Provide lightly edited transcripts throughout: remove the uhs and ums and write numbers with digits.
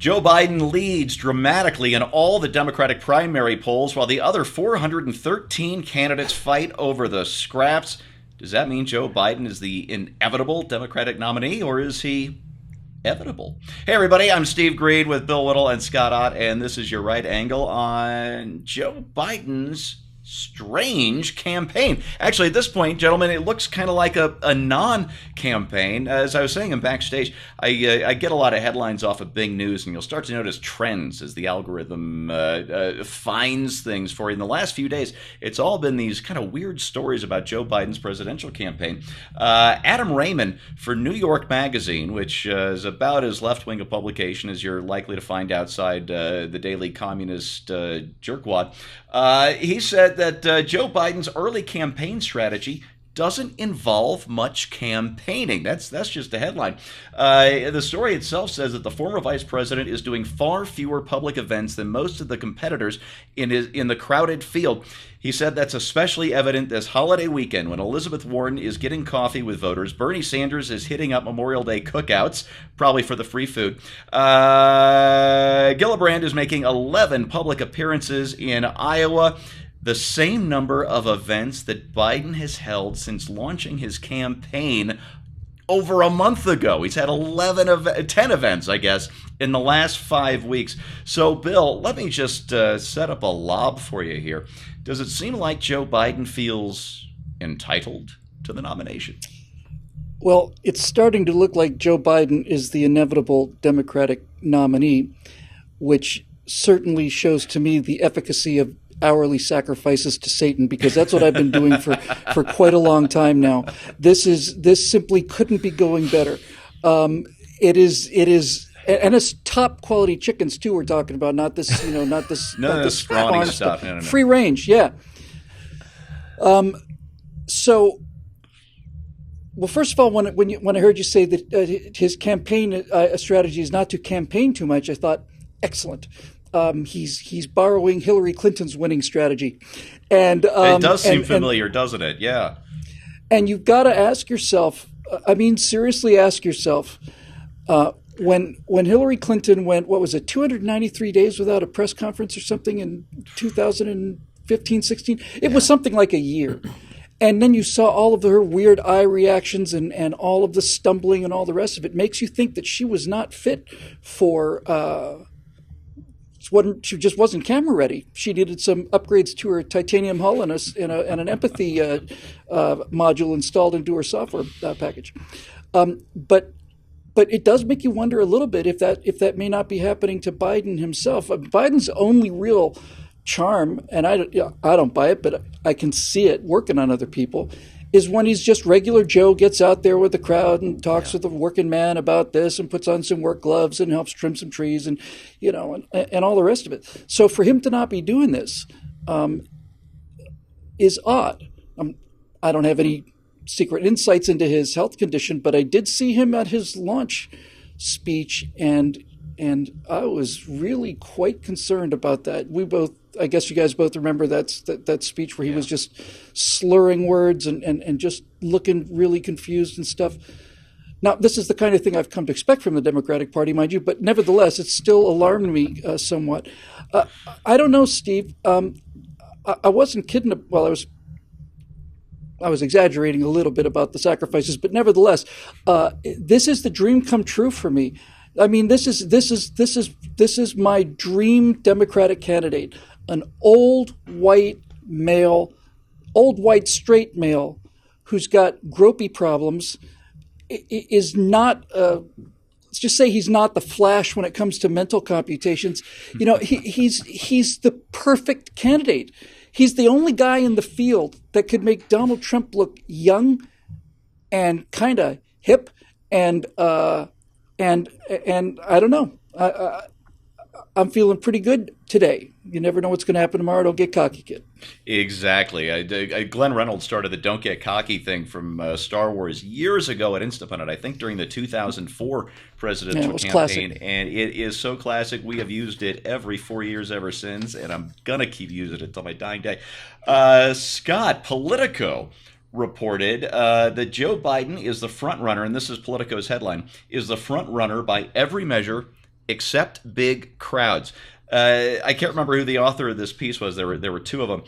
Joe Biden leads dramatically in all the Democratic primary polls while the other 413 candidates fight over the scraps. Does that mean Joe Biden is the inevitable Democratic nominee, or is he evitable? Hey, everybody, I'm Steve Greed with Bill Whittle and Scott Ott, and this is your right angle on Joe Biden's strange campaign. Actually, at this point, gentlemen, it looks kind of like a non-campaign. As I was saying in backstage, I get a lot of headlines off of Bing News, and you'll start to notice trends as the algorithm finds things for you. In the last few days, it's all been these kind of weird stories about Joe Biden's presidential campaign. Adam Raymond for New York Magazine, which is about as left-wing a publication as you're likely to find outside the Daily Communist jerkwad, he said that Joe Biden's early campaign strategy doesn't involve much campaigning. That's just a headline. The story itself says that the former vice president is doing far fewer public events than most of the competitors in the crowded field. He said that's especially evident this holiday weekend when Elizabeth Warren is getting coffee with voters. Bernie Sanders is hitting up Memorial Day cookouts, probably for the free food. Gillibrand is making 11 public appearances in Iowa, the same number of events that Biden has held since launching his campaign over a month ago. He's had 10 events, I guess, in the last 5 weeks. So, Bill, let me just set up a lob for you here. Does it seem like Joe Biden feels entitled to the nomination? Well, it's starting to look like Joe Biden is the inevitable Democratic nominee, which certainly shows to me the efficacy of hourly sacrifices to Satan, because that's what I've been doing for quite a long time now. This simply couldn't be going better. It is, and it's top quality chickens too. We're talking about not this scrawny stuff. No. Free range, yeah. So, well, first of all, when I heard you say that his campaign strategy is not to campaign too much, I thought, excellent. He's borrowing Hillary Clinton's winning strategy, and it does seem familiar, doesn't it? Yeah. And you've got to ask yourself. I mean, seriously, ask yourself. When Hillary Clinton went, what was it, 293 days without a press conference or something in 2015, 16? It was something like a year. And then you saw all of her weird eye reactions and all of the stumbling and all the rest of it. Makes you think that she was not fit for. She just wasn't camera ready. She needed some upgrades to her titanium hull and an empathy module installed into her software package. But it does make you wonder a little bit if that may not be happening to Biden himself. Biden's only real charm, and I don't buy it, but I can see it working on other people, is when he's just regular Joe, gets out there with the crowd and talks with the working man about this and puts on some work gloves and helps trim some trees and all the rest of it. So for him to not be doing this is odd. I don't have any secret insights into his health condition, but I did see him at his launch speech, and I was really quite concerned about that. I guess you guys both remember that speech where he was just slurring words and just looking really confused and stuff. Now, this is the kind of thing I've come to expect from the Democratic Party, mind you, but nevertheless, it still alarmed me somewhat. I don't know, Steve. I wasn't kidding. Well, I was exaggerating a little bit about the sacrifices, but nevertheless, this is the dream come true for me. I mean, this is my dream Democratic candidate. An old white straight male who's got gropey problems, is not, let's just say he's not the Flash when it comes to mental computations. He's the perfect candidate. He's the only guy in the field that could make Donald Trump look young and kind of hip and I don't know. I'm feeling pretty good today. You never know what's going to happen tomorrow. Don't get cocky, kid. Exactly. Glenn Reynolds started the "Don't Get Cocky" thing from Star Wars years ago at Instapundit, I think during the 2004 presidential campaign. Classic. And it is so classic. We have used it every 4 years ever since, and I'm going to keep using it until my dying day. Scott, Politico reported that Joe Biden is the front runner, and this is Politico's headline, is the front runner by every measure Accept big crowds. I can't remember who the author of this piece was. There were two of them.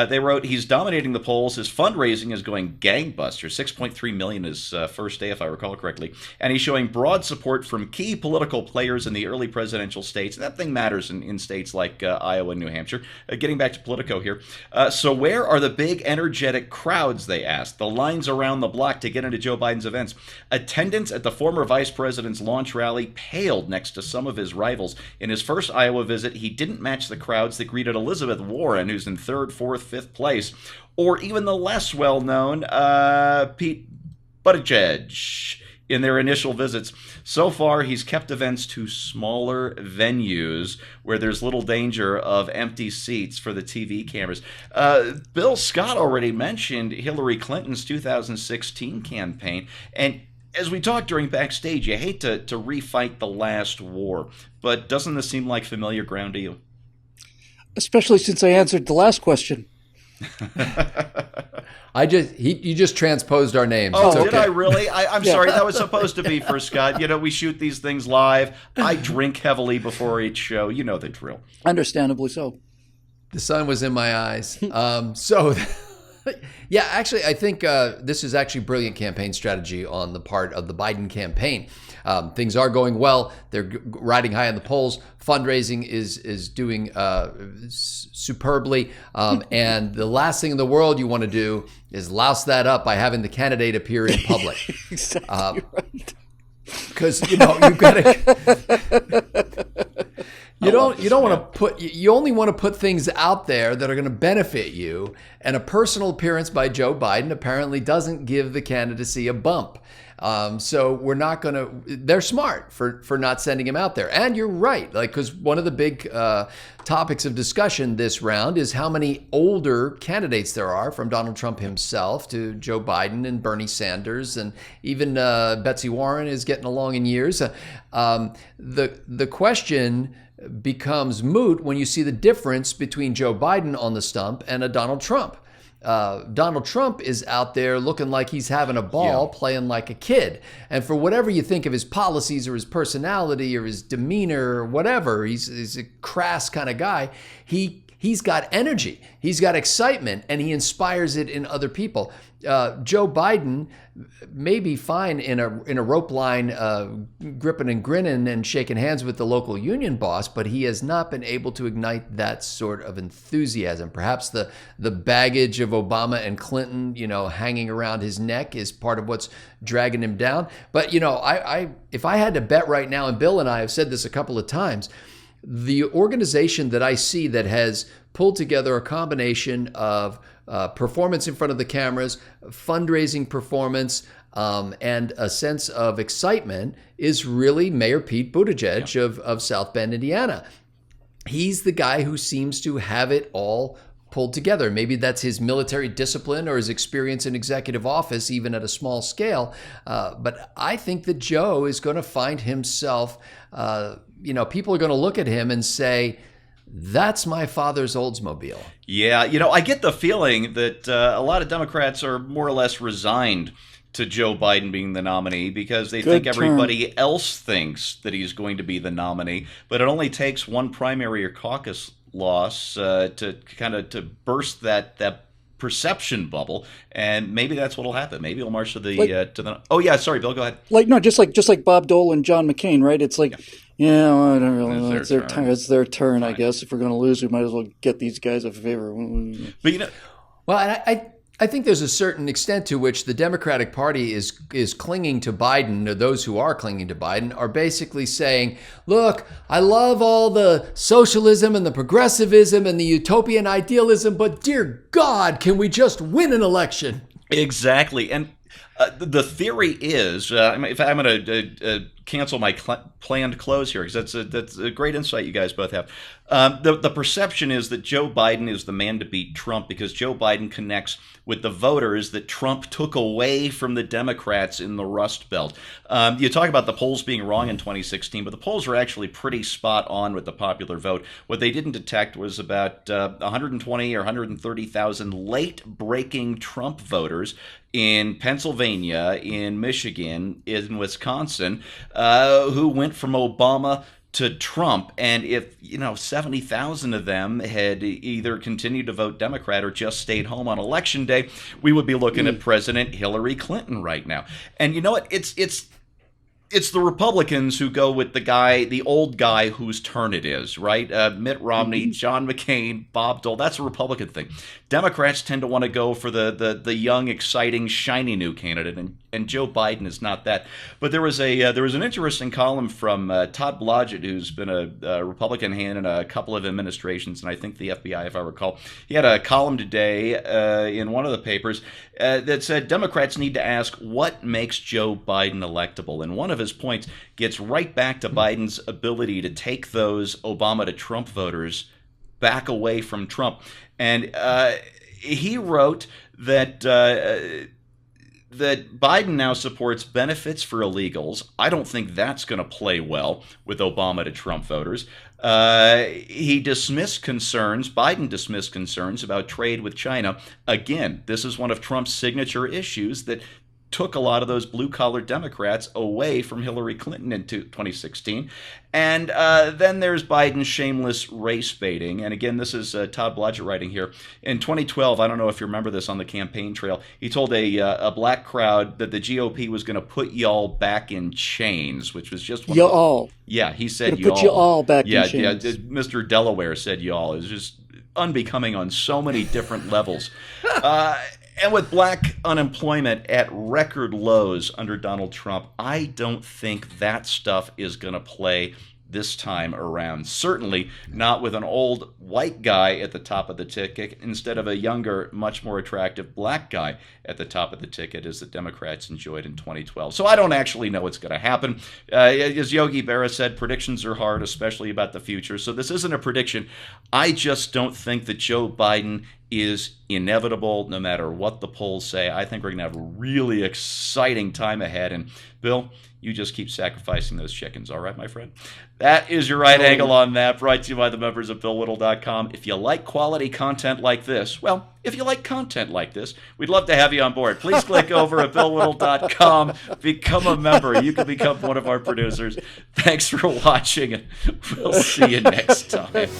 They wrote, he's dominating the polls. His fundraising is going gangbusters. 6.3 million his first day, if I recall correctly. And he's showing broad support from key political players in the early presidential states. And that thing matters in states like Iowa and New Hampshire. Getting back to Politico here. So where are the big, energetic crowds, they asked. The lines around the block to get into Joe Biden's events. Attendance at the former vice president's launch rally paled next to some of his rivals. In his first Iowa visit, he didn't match the crowds that greeted Elizabeth Warren, who's in third, fourth, fifth place, or even the less well-known Pete Buttigieg in their initial visits. So far, he's kept events to smaller venues where there's little danger of empty seats for the TV cameras. Bill Scott already mentioned Hillary Clinton's 2016 campaign, and as we talked during Backstage, you hate to refight the last war, but doesn't this seem like familiar ground to you? Especially since I answered the last question. You just transposed our names. Oh, okay. Did I really? I'm sorry. That was supposed to be for Scott. You know, we shoot these things live. I drink heavily before each show. You know the drill. Understandably so. The sun was in my eyes. Yeah, actually, I think this is actually brilliant campaign strategy on the part of the Biden campaign. Things are going well. They're riding high in the polls. Fundraising is doing superbly. And the last thing in the world you want to do is louse that up by having the candidate appear in public. Exactly right. Because, you've got to... You don't want to you only want to put things out there that are going to benefit you. And a personal appearance by Joe Biden apparently doesn't give the candidacy a bump. So we're not going to, they're smart for not sending him out there. And you're right, because one of the big topics of discussion this round is how many older candidates there are, from Donald Trump himself to Joe Biden and Bernie Sanders, and even Betsy Warren is getting along in years. The question becomes moot when you see the difference between Joe Biden on the stump and a Donald Trump. Donald Trump is out there looking like he's having a ball, playing like a kid. And for whatever you think of his policies or his personality or his demeanor or whatever, he's a crass kind of guy. He's got energy, he's got excitement, and he inspires it in other people. Joe Biden may be fine in a rope line, gripping and grinning and shaking hands with the local union boss, but he has not been able to ignite that sort of enthusiasm. Perhaps the baggage of Obama and Clinton, hanging around his neck is part of what's dragging him down. But if I had to bet right now, and Bill and I have said this a couple of times, the organization that I see that has pulled together a combination of performance in front of the cameras, fundraising performance, and a sense of excitement is really Mayor Pete Buttigieg of South Bend, Indiana. He's the guy who seems to have it all pulled together. Maybe that's his military discipline or his experience in executive office, even at a small scale. But I think that Joe is going to find himself, people are going to look at him and say, that's my father's Oldsmobile. Yeah, I get the feeling that a lot of Democrats are more or less resigned to Joe Biden being the nominee because they think everybody else thinks that he's going to be the nominee. But it only takes one primary or caucus loss to burst that perception bubble, and maybe that's what'll happen. Maybe he'll march to the Oh yeah, sorry, Bill, go ahead. Just like Bob Dole and John McCain, right? It's like, I don't really know. It's their turn. It's their turn, I guess. If we're going to lose, we might as well get these guys a favor. But well, I think there's a certain extent to which the Democratic Party is clinging to Biden, or those who are clinging to Biden are basically saying, look, I love all the socialism and the progressivism and the utopian idealism, but dear God, can we just win an election? Exactly. And the theory is, if I'm going to cancel my planned close here, because that's a great insight you guys both have. The perception is that Joe Biden is the man to beat Trump because Joe Biden connects with the voters that Trump took away from the Democrats in the Rust Belt. You talk about the polls being wrong in 2016, but the polls were actually pretty spot on with the popular vote. What they didn't detect was about 120 or 130,000 late-breaking Trump voters in Pennsylvania, in Michigan, in Wisconsin, who went from Obama to Trump. And if, 70,000 of them had either continued to vote Democrat or just stayed home on Election Day, we would be looking at President Hillary Clinton right now. And you know what? It's the Republicans who go with the old guy whose turn it is, right? Mitt Romney, John McCain, Bob Dole. That's a Republican thing. Democrats tend to want to go for the young, exciting, shiny new candidate, and Joe Biden is not that. But there was an interesting column from Todd Blodgett, who's been a Republican hand in a couple of administrations, and I think the FBI, if I recall. He had a column today in one of the papers that said Democrats need to ask what makes Joe Biden electable, and one of his points gets right back to Biden's ability to take those Obama to Trump voters back away from Trump. And he wrote that that Biden now supports benefits for illegals. I don't think that's going to play well with Obama to Trump voters. Biden dismissed concerns about trade with China. Again, this is one of Trump's signature issues that took a lot of those blue-collar Democrats away from Hillary Clinton in 2016. And then there's Biden's shameless race baiting. And again, this is Todd Blodgett writing here. In 2012, I don't know if you remember this on the campaign trail, he told a black crowd that the GOP was going to put y'all back in chains, which was just one y'all. Yeah, he said y'all. Put you all back in chains. Yeah, Mr. Delaware said y'all. It was just unbecoming on so many different levels. And with black unemployment at record lows under Donald Trump, I don't think that stuff is going to play this time around. Certainly not with an old white guy at the top of the ticket instead of a younger, much more attractive black guy at the top of the ticket as the Democrats enjoyed in 2012. So I don't actually know what's going to happen. As Yogi Berra said, predictions are hard, especially about the future. So this isn't a prediction. I just don't think that Joe Biden is inevitable no matter what the polls say. I think we're going to have a really exciting time ahead. And Bill, you just keep sacrificing those chickens. All right, my friend? That is your right angle on that, brought to you by the members of BillWhittle.com. If you like quality content like this, if you like content like this, we'd love to have you on board. Please click over at BillWhittle.com, become a member. You can become one of our producers. Thanks for watching, and we'll see you next time.